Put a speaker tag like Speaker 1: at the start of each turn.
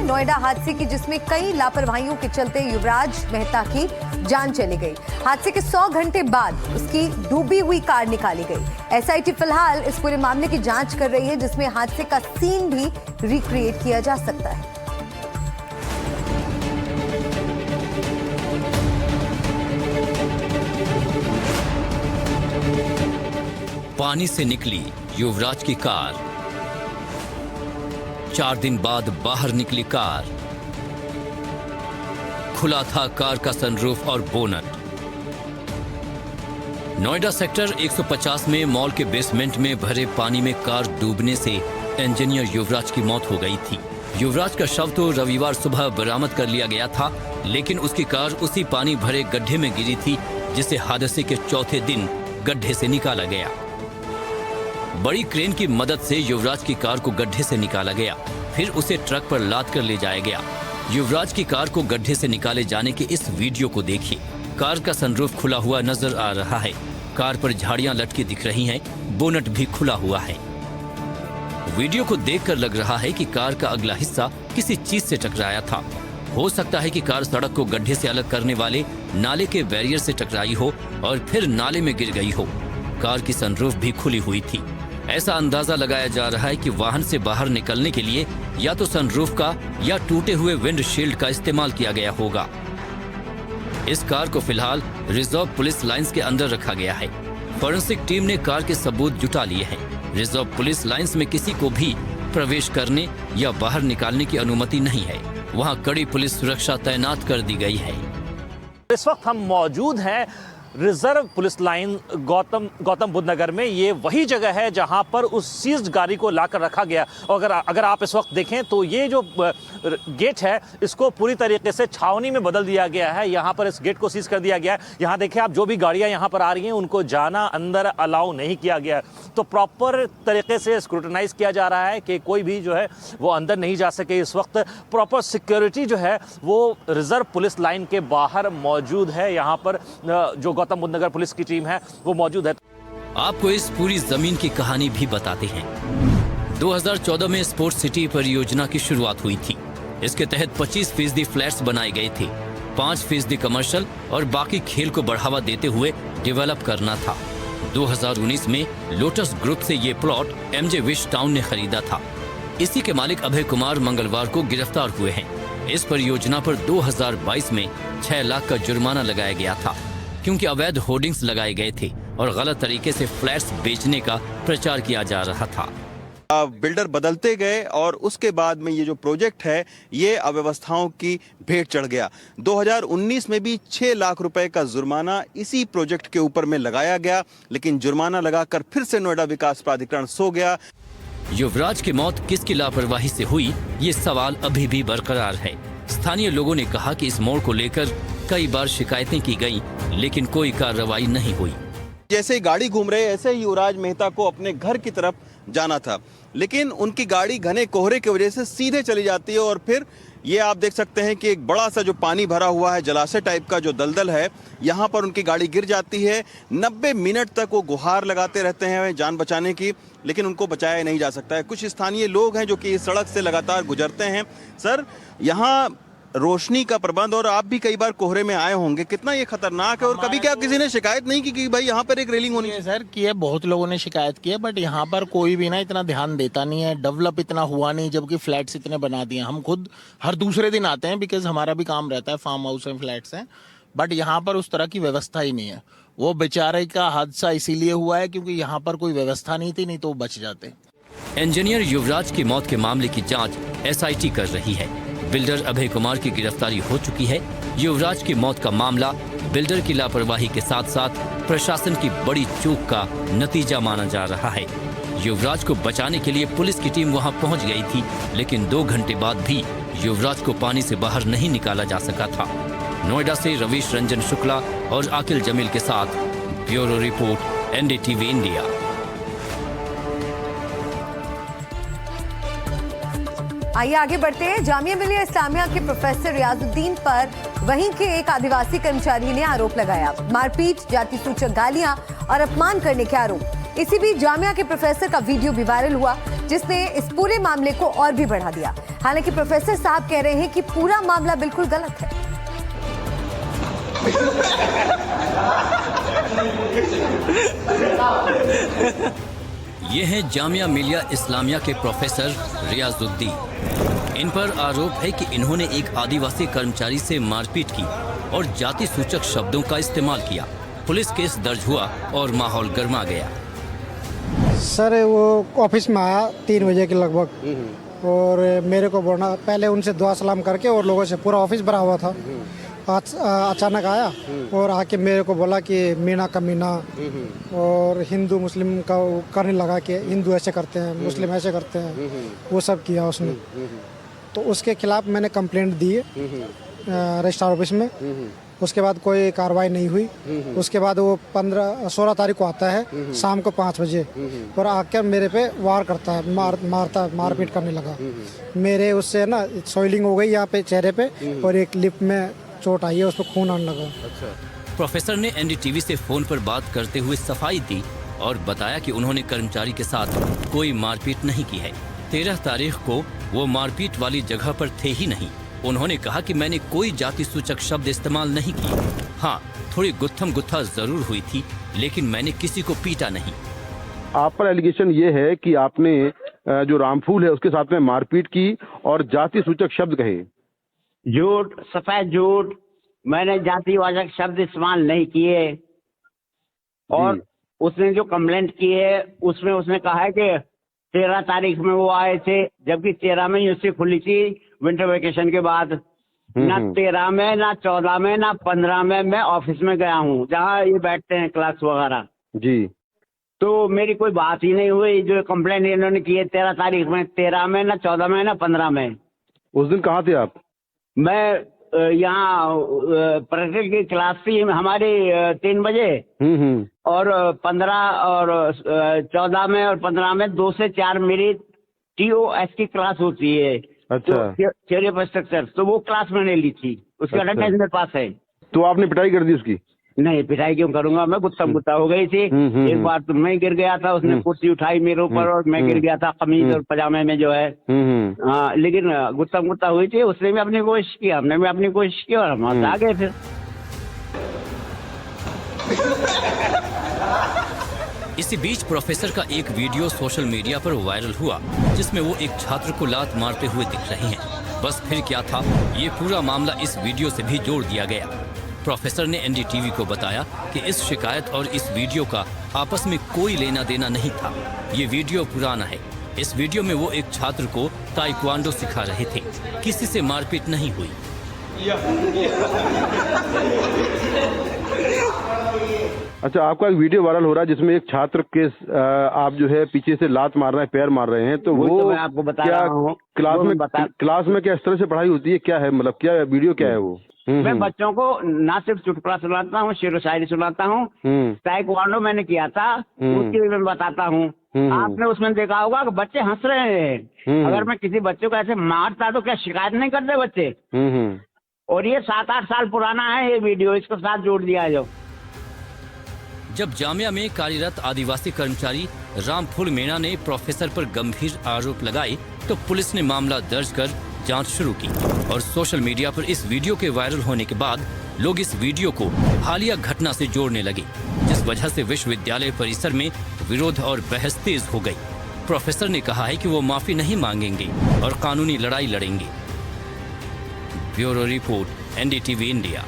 Speaker 1: नोएडा हादसे की, जिसमें कई लापरवाहियों के चलते युवराज मेहता की जान चली गई। हादसे के 100 घंटे बाद उसकी डूबी हुई कार निकाली गई। एसआईटी फिलहाल इस पूरे मामले की जांच कर रही है, जिसमें हादसे का सीन भी रिक्रिएट किया जा सकता है।
Speaker 2: पानी से निकली युवराज की कार, 4 दिन बाद बाहर निकली कार। खुला था कार का सनरूफ और बोनट। नोएडा सेक्टर 150 में मॉल के बेसमेंट में भरे पानी में कार डूबने से इंजीनियर युवराज की मौत हो गई थी। युवराज का शव तो रविवार सुबह बरामद कर लिया गया था, लेकिन उसकी कार उसी पानी भरे गड्ढे में गिरी थी, जिसे हादसे के चौथे दिन गड्ढे से निकाला गया। बड़ी क्रेन की मदद से युवराज की कार को गड्ढे से निकाला गया, फिर उसे ट्रक पर लाद कर ले जाया गया। युवराज की कार को गड्ढे से निकाले जाने के इस वीडियो को देखिए। कार का सनरूफ खुला हुआ नजर आ रहा है, कार पर झाड़ियां लटकी दिख रही हैं, बोनट भी खुला हुआ है। वीडियो को देखकर लग रहा है कि कार का अगला हिस्सा किसी चीज से टकराया था। हो सकता है कि कार सड़क को गड्ढे से अलग करने वाले नाले के बैरियर से टकराई हो और फिर नाले में गिर गई हो। कार की सनरूफ भी खुली हुई थी। ऐसा अंदाजा लगाया जा रहा है कि वाहन से बाहर निकलने के लिए या तो सनरूफ का या टूटे हुए विंडशील्ड का इस्तेमाल किया गया होगा। इस कार को फिलहाल रिजर्व पुलिस लाइंस के अंदर रखा गया है। फॉरेंसिक टीम ने कार के सबूत जुटा लिए हैं। रिजर्व पुलिस लाइंस में किसी को भी प्रवेश करने या बाहर निकालने की अनुमति नहीं है। वहां कड़ी पुलिस सुरक्षा तैनात कर दी गई है।
Speaker 3: इस वक्त हम मौजूद हैं reserve police line Gautam Buddh Nagar में। ये वही जगह है जहां पर उस सीज्ड गाड़ी को लाकर रखा गया। और अगर आप इस वक्त देखें तो ये जो गेट है, इसको पूरी तरीके से छावनी में बदल दिया गया है। यहाँ पर इस गेट को सीज कर दिया गया है। यहाँ देखें आप, जो भी गाड़ियाँ यहाँ पर आ रही हैं उनको जाना अंदर अलाउ नहीं किया गया। तो प्रॉपर तरीके से स्क्रूटनाइज किया जा रहा है कि कोई भी जो है वो अंदर नहीं जा सके। इस वक्त प्रॉपर सिक्योरिटी जो है वो रिजर्व पुलिस लाइन के बाहर मौजूद है। यहाँ पर जो गौतम बुद्ध नगर पुलिस की टीम है वो मौजूद है।
Speaker 2: आपको इस पूरी जमीन की कहानी भी बताते हैं। 2014 में स्पोर्ट्स सिटी परियोजना की शुरुआत हुई थी। इसके तहत 25% फ्लैट्स बनाए गए थे, 5% कमर्शियल और बाकी खेल को बढ़ावा देते हुए डेवलप करना था। 2019 में लोटस ग्रुप से ये प्लॉट एमजे विश टाउन ने खरीदा था। इसी के मालिक अभय कुमार मंगलवार को गिरफ्तार हुए हैं। इस परियोजना पर 2022 में 6 लाख का जुर्माना लगाया गया था, क्योंकि अवैध होर्डिंग्स लगाए गए थे और गलत तरीके से फ्लैट्स बेचने का प्रचार किया जा रहा था।
Speaker 4: बिल्डर बदलते गए और उसके बाद में ये जो प्रोजेक्ट है ये अव्यवस्थाओं की भेंट चढ़ गया। 2019 में भी 6 लाख रुपए का जुर्माना इसी प्रोजेक्ट के ऊपर में लगाया गया, लेकिन जुर्माना लगाकर फिर से नोएडा विकास प्राधिकरण सो गया।
Speaker 2: युवराज की मौत किसकी लापरवाही से हुई, ये सवाल अभी भी बरकरार है। स्थानीय लोगों ने कहा कि इस मोड़ को लेकर कई बार शिकायतें की गईं, लेकिन कोई कार्रवाई नहीं हुई।
Speaker 4: जैसे ही गाड़ी घूम रहे ऐसे ही युवराज मेहता को अपने घर की तरफ जाना था, लेकिन उनकी गाड़ी घने कोहरे की वजह से सीधे चली जाती है और फिर ये आप देख सकते हैं कि एक बड़ा सा जो पानी भरा हुआ है, जलाशय टाइप का जो दलदल है, यहाँ पर उनकी गाड़ी गिर जाती है। 90 मिनट तक वो गुहार लगाते रहते हैं जान बचाने की, लेकिन उनको बचाया नहीं जा सकता है। कुछ स्थानीय लोग हैं जो कि इस सड़क से लगातार गुजरते हैं। सर, यहाँ रोशनी का प्रबंध, और आप भी कई बार कोहरे में आए होंगे, कितना ये खतरनाक है? और कभी क्या किसी ने शिकायत नहीं की कि भाई यहाँ पर एक रेलिंग होनी है?
Speaker 5: सर की है, बहुत लोगों ने शिकायत की है, बट यहाँ पर कोई भी ना इतना ध्यान देता नहीं है। डेवलप इतना हुआ नहीं, जबकि फ्लैट्स इतने बना दिए। हम खुद हर दूसरे दिन आते हैं, बिकॉज हमारा भी काम रहता है, फार्म हाउस में फ्लैट्स हैं, बट यहाँ पर उस तरह की व्यवस्था ही नहीं है। वो बेचारे का हादसा इसीलिए हुआ है क्योंकि यहाँ पर कोई व्यवस्था नहीं थी, नहीं तो बच जाते।
Speaker 2: इंजीनियर युवराज की मौत के मामले की जांच एसआईटी कर रही है। बिल्डर अभय कुमार की गिरफ्तारी हो चुकी है। युवराज की मौत का मामला बिल्डर की लापरवाही के साथ साथ प्रशासन की बड़ी चूक का नतीजा माना जा रहा है। युवराज को बचाने के लिए पुलिस की टीम वहां पहुंच गई थी, लेकिन 2 घंटे बाद भी युवराज को पानी से बाहर नहीं निकाला जा सका था। नोएडा से रवीश रंजन शुक्ला और आकिल जमील के साथ ब्यूरो रिपोर्ट, एनडीटीवी इंडिया।
Speaker 1: आइए आगे बढ़ते हैं। जामिया मिलिया इस्लामिया के प्रोफेसर रियाजुद्दीन पर वहीं के एक आदिवासी कर्मचारी ने आरोप लगाया। मारपीट, जाति सूचक गालियां और अपमान करने के आरोप। इसी बीच जामिया के प्रोफेसर का वीडियो भी वायरल हुआ, जिसने इस पूरे मामले को और भी बढ़ा दिया। हालांकि प्रोफेसर साहब कह रहे हैं कि पूरा मामला बिल्कुल गलत है।
Speaker 2: ये हैं जामिया मिलिया इस्लामिया के प्रोफेसर रियाजुद्दीन। इन पर आरोप है कि इन्होंने एक आदिवासी कर्मचारी से मारपीट की और जाति सूचक शब्दों का इस्तेमाल किया। पुलिस केस दर्ज हुआ और माहौल गर्मा गया।
Speaker 6: सर वो ऑफिस में आया 3 बजे के लगभग और मेरे को बोलना, पहले उनसे दुआ सलाम करके और लोगों से पूरा ऑफिस भरा हुआ था। अचानक आया और आके मेरे को बोला कि मीना का मीना और हिंदू मुस्लिम का करने लगा कि हिंदू ऐसे करते हैं, मुस्लिम ऐसे करते हैं, वो सब किया उसने। तो उसके खिलाफ मैंने कंप्लेंट दी रजिस्ट्रार ऑफिस में। उसके बाद कोई कार्रवाई नहीं हुई। उसके बाद वो 16 तारीख को आता है शाम को 5 बजे और आकर मेरे पे वार करता है, मारपीट करने लगा। मेरे उससे ना सोइलिंग हो गई यहाँ पे चेहरे पे और एक लिप में चोट आई है, उस पर खून आने लगा।
Speaker 2: प्रोफेसर ने एनडीटीवी से फोन पर बात करते हुए सफाई दी और बताया कि उन्होंने कर्मचारी के साथ कोई मारपीट नहीं की है। 13 तारीख को वो मारपीट वाली जगह पर थे ही नहीं। उन्होंने कहा कि मैंने कोई जाति सूचक शब्द इस्तेमाल नहीं किए। हाँ, थोड़ी गुत्थम गुत्था जरूर हुई थी, लेकिन मैंने किसी को पीटा नहीं।
Speaker 7: आप पर एलिगेशन ये है कि आपने जो रामफूल है उसके साथ में मारपीट की और जाति सूचक शब्द कहे।
Speaker 8: झूठ, सफेद झूठ। मैंने जातिवाचक शब्द इस्तेमाल नहीं किए। और उसने जो कंप्लेंट की है उसमें उसने कहा है कि 13 तारीख में वो आए थे, जबकि 13 में यूनिवर्सिटी खुली थी विंटर वेकेशन के बाद। ना 13 में, ना 14 में, ना 15 में मैं ऑफिस में गया हूँ जहाँ ये बैठते हैं क्लास वगैरह जी। तो मेरी कोई बात ही नहीं हुई। जो कंप्लेंट इन्होंने की है 13 तारीख में, 13 में, ना 14 में, ना 15 में।
Speaker 7: उस दिन कहाँ थे आप? मैं
Speaker 8: यहाँ प्रैक्टिकल की क्लास थी हमारी 3 बजे और 15 और 14 में और 15 में 2 से 4 मेरी TOS की क्लास होती है। अच्छा। थियोरी ऑफ स्ट्रक्चर, तो वो क्लास मैंने ली थी, उसकी अटेंडेंस मेरे पास है।
Speaker 7: तो आपने पिटाई कर दी उसकी?
Speaker 8: नहीं, पिटाई क्यों करूंगा मैं, गुत्थम गुत्ता हो गई थी। एक बार तो मैं गिर गया था, उसने कुर्सी उठाई मेरे ऊपर और मैं गिर गया था कमीज और पजामे में जो है। हाँ, लेकिन गुत्थम गुत्ता हुई थी। उसने भी अपनी कोशिश की, हमने भी अपनी कोशिश की और हम आ गए फिर।
Speaker 2: इसी बीच प्रोफेसर का एक वीडियो सोशल मीडिया पर वायरल हुआ, जिसमें वो एक छात्र को लात मारते हुए दिख रहे हैं। बस फिर क्या था, ये पूरा मामला इस वीडियो से भी जोड़ दिया गया। प्रोफेसर ने एनडीटीवी को बताया कि इस शिकायत और इस वीडियो का आपस में कोई लेना देना नहीं था। ये वीडियो पुराना है। इस वीडियो में वो एक छात्र को ताइक्वांडो सिखा रहे थे। किसी से मारपीट नहीं हुई।
Speaker 7: अच्छा, आपका एक वीडियो वायरल हो रहा है जिसमें एक छात्र के आप जो है पीछे से लात मार रहे हैं, पैर मार रहे हैं, तो वो
Speaker 8: तो मैं आपको बता रहा हूँ।
Speaker 7: क्लास में क्या इस तरह से पढ़ाई होती है? क्या है, मतलब क्या वीडियो क्या है वो?
Speaker 8: मैं बच्चों को ना सिर्फ चुटकुला सुनाता हूँ, शेरो शायरी सुनाता हूँ। ताइक्वांडो मैंने किया था, उसके भी मैं बताता हूँ। आपने उसमें देखा होगा कि बच्चे हंस रहे हैं। अगर मैं किसी बच्चे को ऐसे मारता तो क्या शिकायत नहीं करते बच्चे? और ये 7-8 साल पुराना है ये वीडियो, इसको साथ जोड़ दिया है।
Speaker 2: जब जामिया में कार्यरत आदिवासी कर्मचारी रामफूल मीणा ने प्रोफेसर पर गंभीर आरोप लगाए, तो पुलिस ने मामला दर्ज कर जांच शुरू की और सोशल मीडिया पर इस वीडियो के वायरल होने के बाद लोग इस वीडियो को हालिया घटना से जोड़ने लगे, जिस वजह से विश्वविद्यालय परिसर में विरोध और बहस तेज हो गई। प्रोफेसर ने कहा है कि वो माफी नहीं मांगेंगे और कानूनी लड़ाई लड़ेंगे। Bureau report, NDTV India.